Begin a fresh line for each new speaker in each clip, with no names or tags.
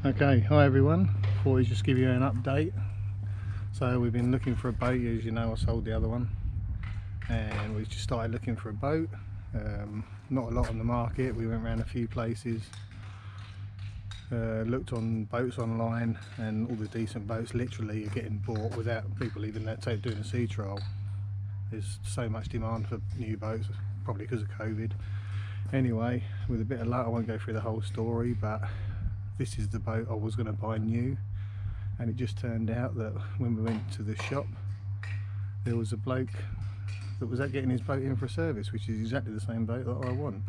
Okay, hi everyone. Thought I'd just give you an update. So we've been looking for a boat. As you know, I sold the other one, and we just started looking for a boat. Not a lot on the market. We went around a few places, looked on boats online, and all the decent boats literally are getting bought without people even doing a sea trial. There's so much demand for new boats, probably because of COVID. Anyway, with a bit of luck, I won't go through the whole story, but this is the boat I was going to buy new, and it just turned out that when we went to the shop, there was a bloke that was getting his boat in for a service, which is exactly the same boat that I want.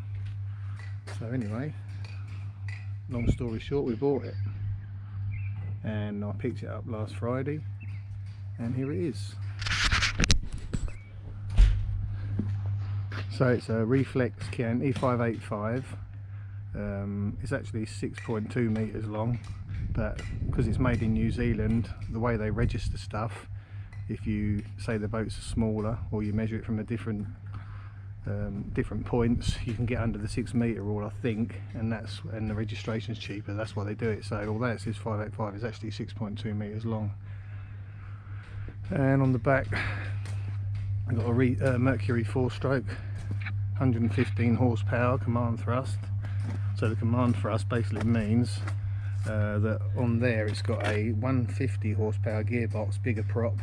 So anyway, long story short, we bought it, and I picked it up last Friday, and here it is. So it's a Reflex Chianti 585. It's actually 6.2 meters long, but because it's made in New Zealand, the way they register stuff, if you say the boats are smaller or you measure it from a different points, you can get under the 6 meter rule, I think, and the registration's cheaper. That's why they do it. So although it says 585, it's actually 6.2 meters long. And on the back, I've got a Mercury 4-stroke, 115 horsepower command thrust. So the command thrust basically means that on there it's got a 150 horsepower gearbox, bigger prop,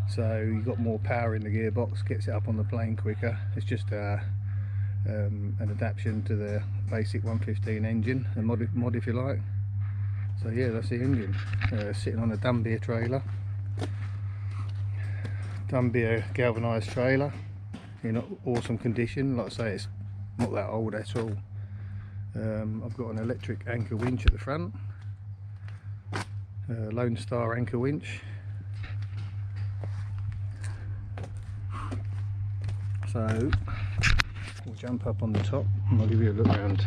so you've got more power in the gearbox, gets it up on the plane quicker. It's just an adaptation to the basic 115 engine, a mod if you like. So yeah, that's the engine, sitting on a Dumbia trailer, Dumbia galvanised trailer in awesome condition. Like I say, it's not that old at all. I've got an electric anchor winch at the front, Lone Star anchor winch. So we'll jump up on the top and I'll give you a look around.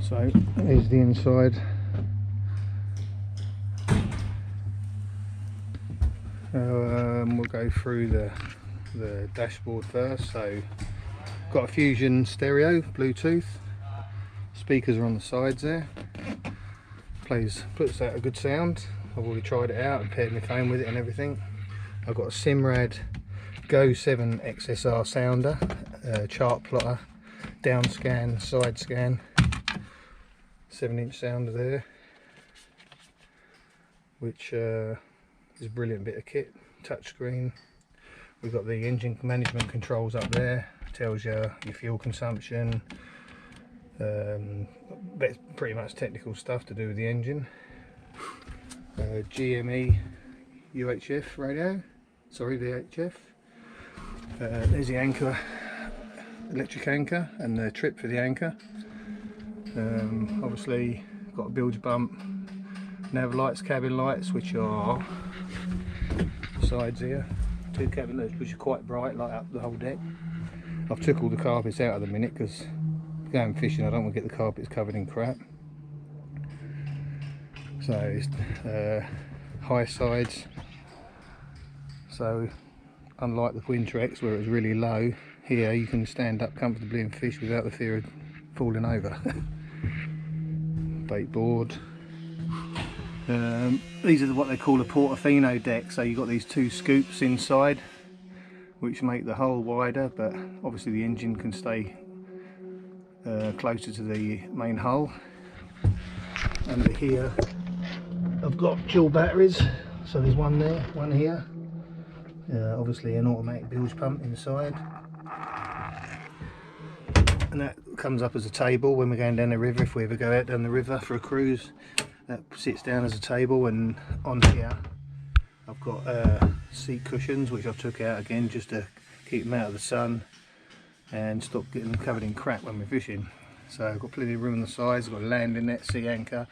So here's the inside. We'll go through the dashboard first. So got a Fusion stereo, Bluetooth, speakers are on the sides there, puts out a good sound. I've already tried it out and paired my phone with it and everything. I've got a Simrad Go 7 XSR sounder, chart plotter, down scan, side scan, 7-inch sounder there, which is a brilliant bit of kit. Touchscreen. We've got the engine management controls up there, tells you your fuel consumption, pretty much technical stuff to do with the engine. GME UHF radio, sorry, VHF. There's the anchor, electric anchor, and the trip for the anchor. Obviously got a bilge bump, nav lights, cabin lights, which are sides here, 2 cabin lights which are quite bright, light up the whole deck. I've took all the carpets out at the minute because going fishing I don't want to get the carpets covered in crap. So it's high sides, so unlike the Quintrex where it was really low, here you can stand up comfortably and fish without the fear of falling over. Bait board. These are what they call a Portofino deck, so you've got these 2 scoops inside which make the hole wider, but obviously the engine can stay closer to the main hull. Under here I've got dual batteries, so there's one there, one here, obviously an automatic bilge pump inside, and that comes up as a table when we're going down the river. If we ever go out down the river for a cruise, that sits down as a table. And on here I've got seat cushions which I've took out again just to keep them out of the sun and stop getting them covered in crap when we're fishing. So I've got plenty of room on the sides. I've got a landing net, sea anchor,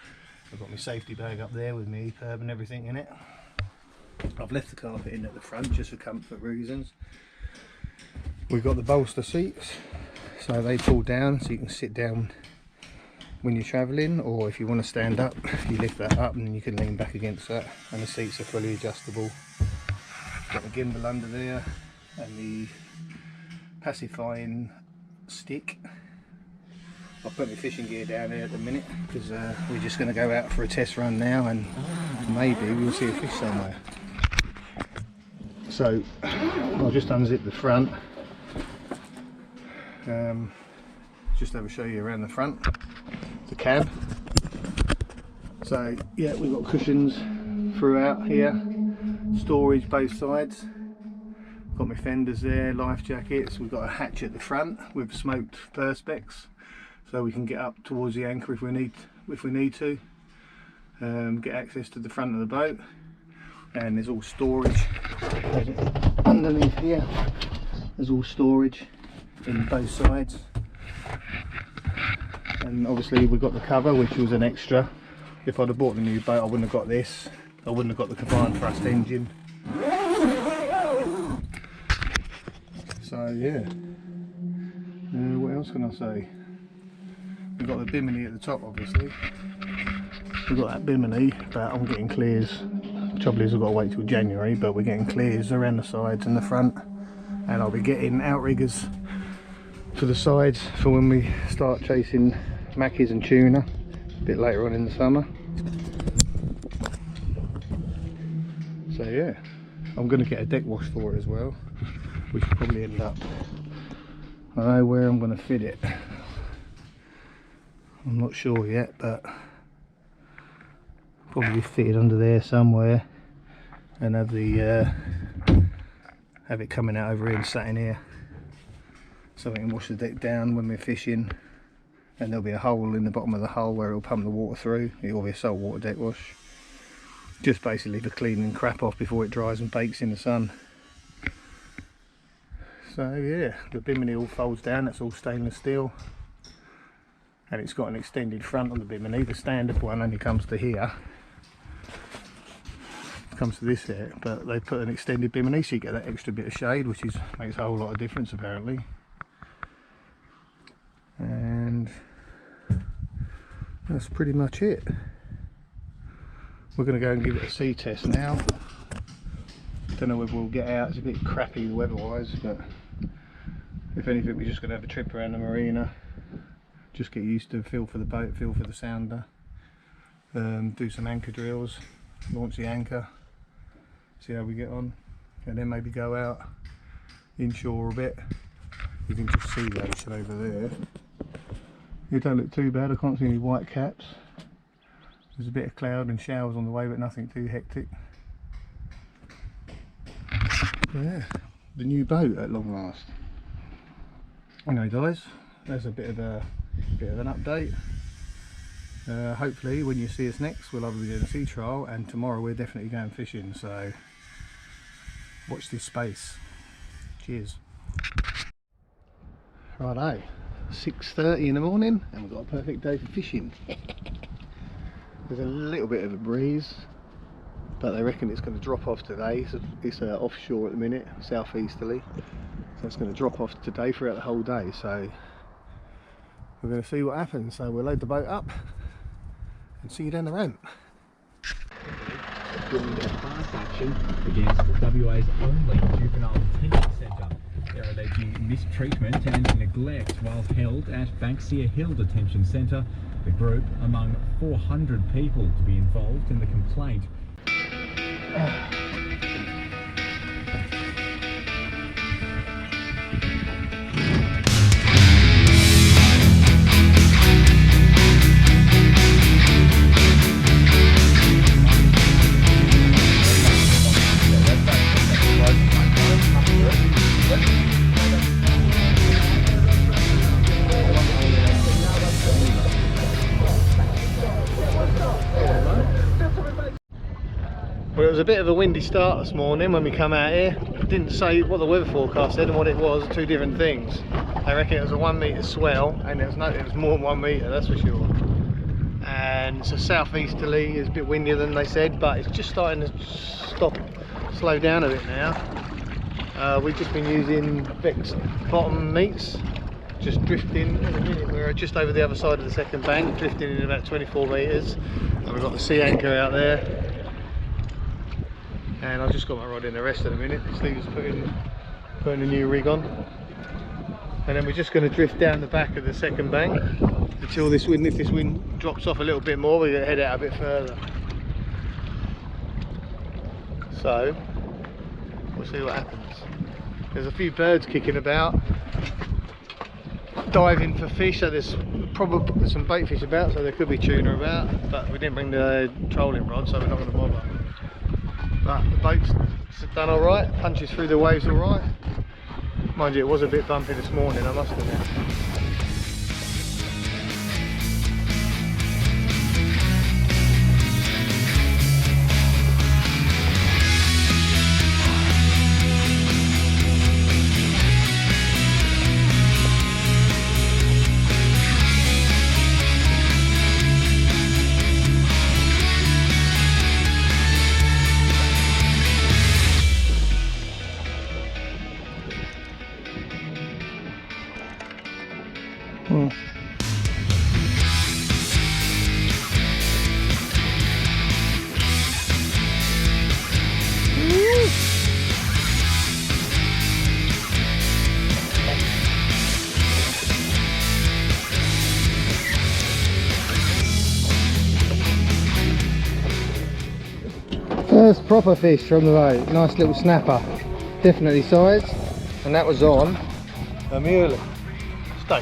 I've got my safety bag up there with my EPIRB and everything in it. I've left the carpet in at the front just for comfort reasons. We've got the bolster seats, so they pull down so you can sit down when you're travelling, or if you want to stand up, you lift that up and then you can lean back against that, and the seats are fully adjustable. Got the gimbal under there and the pacifying stick. I'll put my fishing gear down there at the minute because we're just going to go out for a test run now and maybe we'll see a fish somewhere. So I'll just unzip the front, just have a show you around the front, the cab. So yeah, we've got cushions throughout here, storage both sides. Got my fenders there, life jackets. We've got a hatch at the front with smoked perspex, so we can get up towards the anchor if we need to. Get access to the front of the boat, and there's all storage underneath here. There's all storage in both sides, and obviously we've got the cover, which was an extra. If I'd have bought the new boat, I wouldn't have got this. I wouldn't have got the combined thrust engine. So yeah, what else can I say? We've got the bimini at the top, obviously. We've got that bimini, but I'm getting clears. The trouble is I've got to wait till January, but we're getting clears around the sides and the front, and I'll be getting outriggers for the sides for when we start chasing mackies and tuna a bit later on in the summer. So yeah, I'm going to get a deck wash for it as well, which will probably end up, I don't know where I'm going to fit it. I'm not sure yet, but probably fitted under there somewhere, and have the have it coming out over here and sat in here, so we can wash the deck down when we're fishing. And there'll be a hole in the bottom of the hull where it'll pump the water through. It'll be a salt water deck wash, just basically for cleaning crap off before it dries and bakes in the sun. So yeah, the bimini all folds down. That's all stainless steel, and it's got an extended front on the bimini. The standard one only comes to here, comes to this here, but they put an extended bimini so you get that extra bit of shade, which makes a whole lot of difference apparently. And that's pretty much it. We're going to go and give it a sea test now. Don't know whether we'll get out. It's a bit crappy weather-wise, but if anything, we're just going to have a trip around the marina, just get used to feel for the boat, feel for the sounder, do some anchor drills, launch the anchor, see how we get on, and then maybe go out inshore a bit. You can just see the ocean over there. It don't look too bad. I can't see any white caps. There's a bit of cloud and showers on the way, but nothing too hectic. Yeah, the new boat at long last. Anyway guys, there's a bit of an update. Hopefully when you see us next, we'll either be doing a sea trial, and tomorrow we're definitely going fishing, so watch this space. Cheers. Righto, 6:30 in the morning, and we've got a perfect day for fishing. There's a little bit of a breeze, but they reckon it's going to drop off today. So it's offshore at the minute, southeasterly, so it's going to drop off today throughout the whole day. So we're going to see what happens. So we'll load the boat up and see you down the ramp.
During their class action against WA's only juvenile detention centre. They're alleging mistreatment and neglect while held at Banksia Hill Detention Centre. The group, among 400 people to be involved in the complaint.
Well, it was a bit of a windy start this morning when we come out here. It didn't say what the weather forecast said and what it was, two different things. I reckon it was a 1 metre swell, and it was more than 1 metre, that's for sure. And it's a southeasterly, it's a bit windier than they said, but it's just starting to slow down a bit now. We've just been using Vex bottom meets, just drifting. In a minute we're just over the other side of the second bank, drifting in about 24 metres, and we've got the sea anchor out there. and I've just got my rod in the rest of the minute. Steve's putting a new rig on, and then we're just going to drift down the back of the second bank until this wind, if this wind drops off a little bit more, we're going to head out a bit further. So we'll see what happens. There's a few birds kicking about, diving for fish, so there's probably some bait fish about, so there could be tuna about, but we didn't bring the trolling rod, so we're not going to bother. But the boat's done alright, punches through the waves alright. Mind you, it was a bit bumpy this morning, I must admit. First proper fish from the boat, nice little snapper, definitely sized, and that was on a muley. Stay.